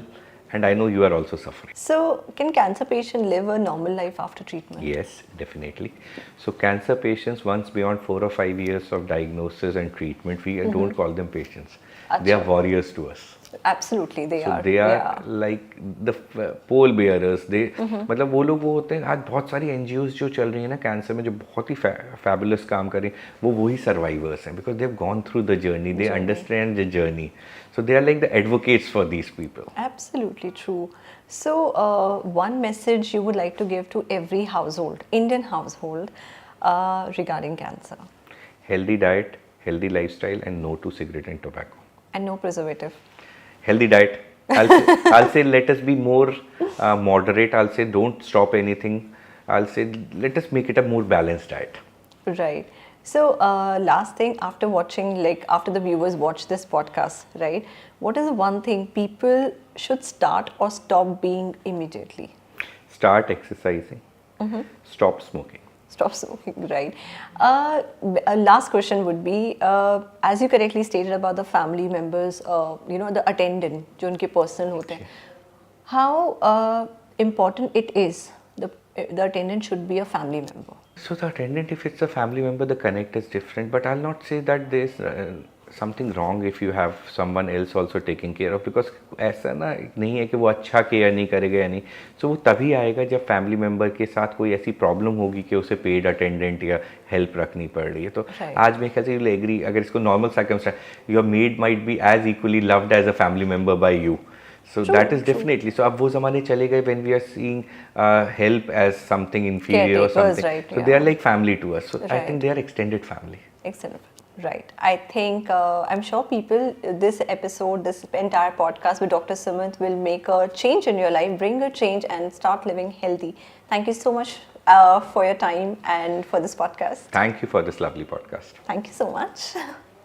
S2: and I know you are also suffering.
S1: So, can cancer patient live a normal life after treatment?
S2: Yes, definitely. So cancer patients, once beyond 4 or 5 years of diagnosis and treatment, we don't call them patients. They are
S1: Acha.
S2: warriors to us.
S1: Absolutely, they
S2: So
S1: are.
S2: they are
S1: Yeah.
S2: like the pole bearers. They मतलब वो लोग वो होते हैं. आज बहुत सारी NGOs जो चल रही है ना कैंसर में, जो बहुत ही fabulous काम कर रही हैं, वो वही survivors हैं, because they've gone through the journey. They understand the journey. So they are like the advocates for these people.
S1: Absolutely true. So, one message you would like to give to every household, Indian household, regarding cancer,
S2: Healthy diet, healthy lifestyle, and no to cigarette and tobacco.
S1: and no preservative.
S2: Healthy diet. I'll say let us be more moderate. I'll say don't stop anything. I'll say let us make it a more balanced diet.
S1: Right. So, last thing, after watching, like after the viewers watch this podcast, right? What is the one thing people should start or stop being immediately?
S2: Start exercising. Stop smoking.
S1: Stop smoking, right? Last question would be, as you correctly stated about the family members, the attendant, जो उनके personal होते हैं, how important it is the attendant should be a family member.
S2: So the attendant, if it's a family member, the connect is different. But I'll not say that there's something wrong if you have someone else also taking care of, because ऐसा ना नहीं है कि वो अच्छा care नहीं करेगा या नहीं. So वो तभी आएगा जब फैमिली मेम्बर के साथ कोई ऐसी प्रॉब्लम होगी कि उसे पेड अटेंडेंट या हेल्प रखनी पड़ रही है. तो आज मेरे ख्याल से you'll agree, अगर इसको normal circumstance, your maid might be as equally loved as a family member by you. So that is definitely. So अब वो ज़माने चले गए when we are seeing help as something inferior or
S1: Caretakers,
S2: something.
S1: right,
S2: So they are like family to us. So I think they are extended family.
S1: Excellent. Right. I think, I'm sure people, this episode, this entire podcast with Dr. Sumant will make a change in your life, bring a change and start living healthy. Thank you so much for your time and for this podcast.
S2: Thank you for this lovely podcast.
S1: Thank you so much.